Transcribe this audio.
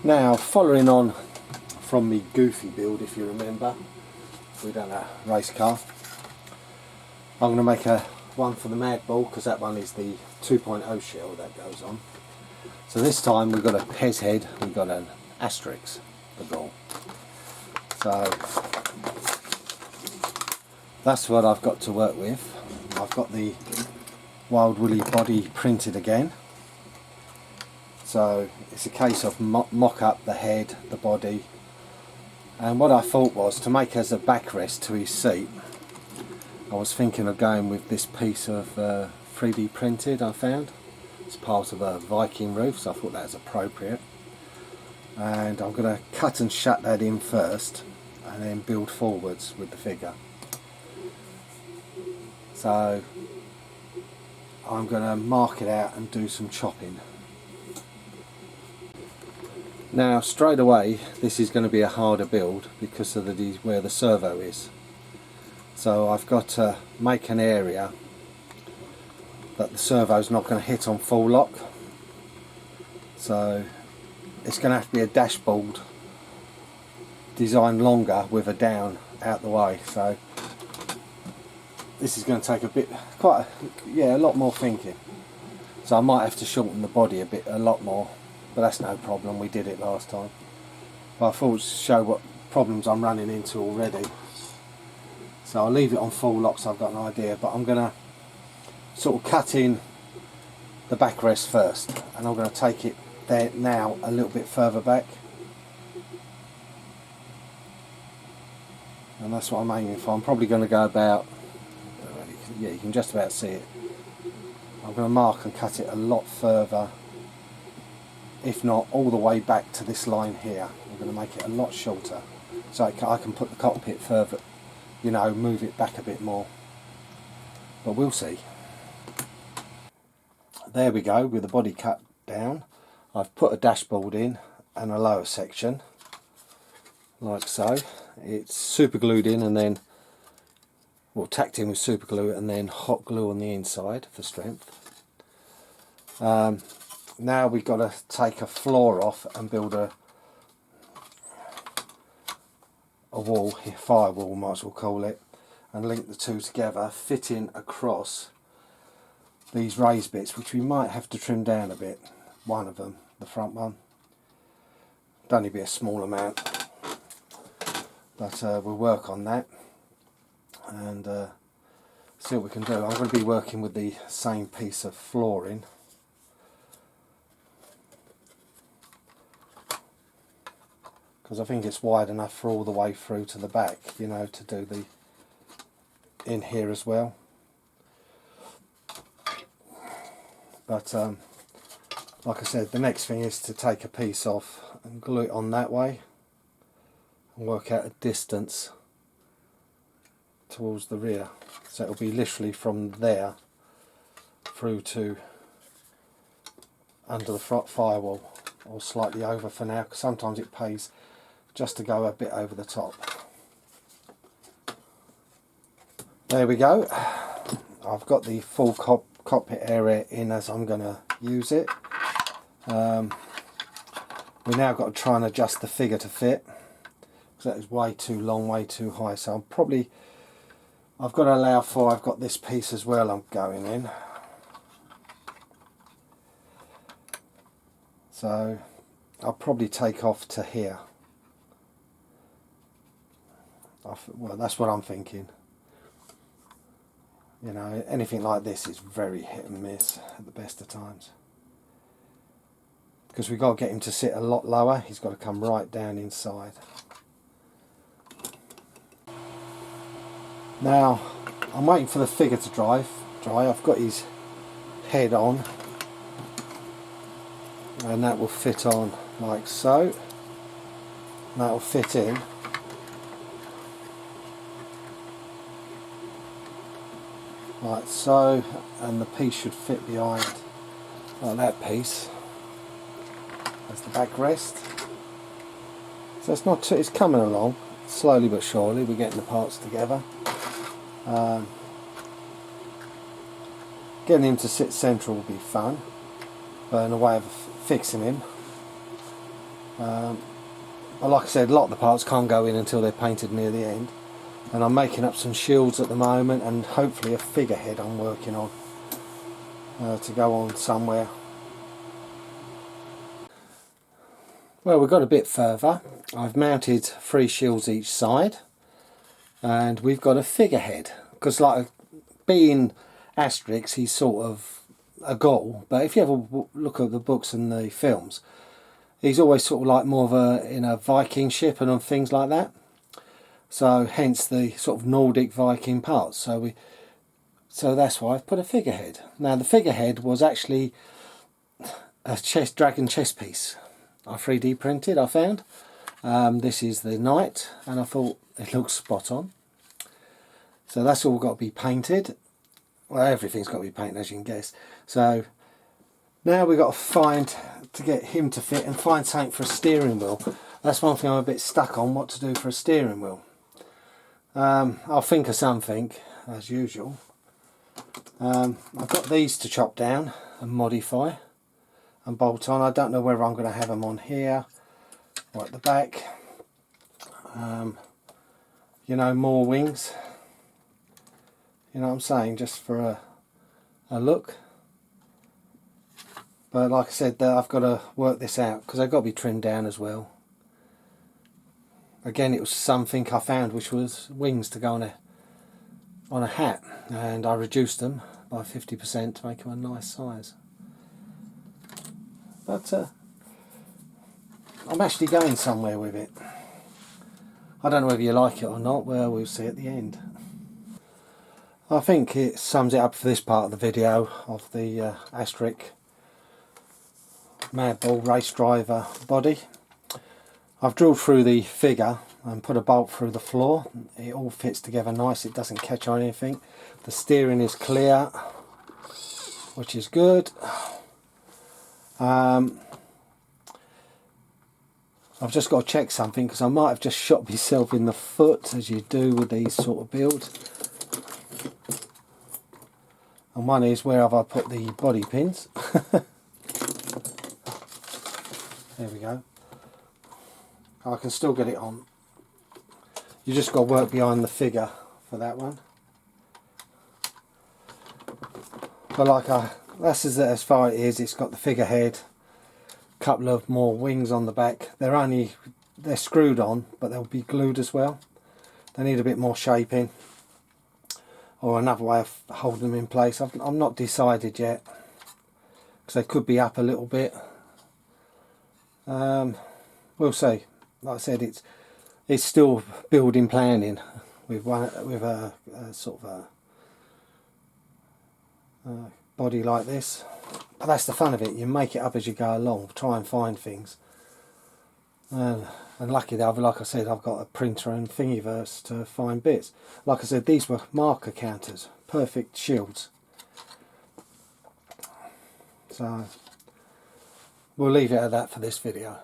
Now, following on from the Goofy build, if you remember, we done a race car. I'm going to make one for the Madbull, because that one is the 2.0 shell that goes on. So this time we've got a Pez head, we've got an Asterix the Gaul. So that's what I've got to work with. I've got the Wild Woolly body printed again. So it's a case of mock up the head, the body, and what I thought was to make as a backrest to his seat, I was thinking of going with this piece of 3D printed I found. It's part of a Viking roof, so I thought that was appropriate. And I'm going to cut and shut that in first and then build forwards with the figure. So I'm going to mark it out and do some chopping. Now straight away this is going to be a harder build because of where the servo is. So I've got to make an area that the servo's not going to hit on full lock. So it's going to have to be a dashboard designed longer with a down out the way. So this is going to take a lot more thinking. So I might have to shorten the body a lot more, but that's no problem, we did it last time. But I thought to show what problems I'm running into already. So I'll leave it on full lock so I've got an idea, but I'm going to sort of cut in the backrest first, and I'm going to take it there now a little bit further back. And that's what I'm aiming for. I'm probably going to go about, yeah, you can just about see it. I'm going to mark and cut it a lot further, if not all the way back to this line here. I'm going to make it a lot shorter so I can put the cockpit further, you know, move it back a bit more. But we'll see. There we go, with the body cut down. I've put a dashboard in and a lower section, like so. It's super glued in and then, well, tacked in with super glue and then hot glue on the inside for strength. Now we've got to take a floor off and build a wall, firewall might as well call it, and link the two together, fitting across these raised bits, which we might have to trim down a bit. One of them, the front one, it'll only be a small amount, but we'll work on that and see what we can do. I'm going to be working with the same piece of flooring. Because I think it's wide enough for all the way through to the back, you know, to do the in here as well. But like I said, the next thing is to take a piece off and glue it on that way and work out a distance towards the rear. So it'll be literally from there through to under the front firewall, or slightly over for now, because sometimes it pays just to go a bit over the top. There we go. I've got the full cockpit area in as I'm going to use it. We now got to try and adjust the figure to fit, because that is way too long, way too high. So I've got to allow for, I've got this piece as well I'm going in. So I'll probably take off to here. Well, that's what I'm thinking. You know, anything like this is very hit and miss at the best of times. Because we've got to get him to sit a lot lower, he's got to come right down inside. Now, I'm waiting for the figure to dry. I've got his head on, and that will fit on like so. That will fit in. Like so, and the piece should fit behind, like that piece. That's the backrest. So it's not too, it's coming along slowly but surely. We're getting the parts together. Getting him to sit central will be fun, but in a way of fixing him, But like I said, a lot of the parts can't go in until they're painted near the end. And I'm making up some shields at the moment, and hopefully a figurehead I'm working on to go on somewhere. Well, we've got a bit further. I've mounted 3 shields each side, and we've got a figurehead, because like being Asterix, he's sort of a Gaul, but if you ever look at the books and the films, he's always sort of like more of a in a Viking ship and on things like that. So hence the sort of Nordic Viking parts. So that's why I've put a figurehead. Now the figurehead was actually a dragon chess piece I 3D printed, I found. This is the knight, and I thought it looks spot on. So that's all got to be painted. Well, everything's got to be painted, as you can guess. So now we've got to get him to fit and find something for a steering wheel. That's one thing I'm a bit stuck on, what to do for a steering wheel. I'll think of something, as usual. I've got these to chop down and modify and bolt on. I don't know whether I'm going to have them on here or at the back. You know, more wings. You know what I'm saying, just for a look. But like I said, I've got to work this out, because they've got to be trimmed down as well. Again, it was something I found which was wings to go on a hat, and I reduced them by 50% to make them a nice size. But I'm actually going somewhere with it. I don't know whether you like it or not. Well, we'll see at the end. I think it sums it up for this part of the video of the Asterix Madbull race driver body. I've drilled through the figure and put a bolt through the floor. It all fits together nice, it doesn't catch on anything. The steering is clear, which is good. I've just got to check something, because I might have just shot myself in the foot, as you do with these sort of builds. And one is, where have I put the body pins? There we go. I can still get it on. You just got to work behind the figure for that one. But like that's as far it is. It's got the figurehead, a couple of more wings on the back. They're screwed on, but they'll be glued as well. They need a bit more shaping, or another way of holding them in place. I'm not decided yet, because they could be up a little bit. We'll see. Like I said, it's still building planning with a sort of a body like this. But that's the fun of it. You make it up as you go along. Try and find things. And lucky that, like I said, I've got a printer and Thingiverse to find bits. Like I said, these were marker counters, perfect shields. So we'll leave it at that for this video.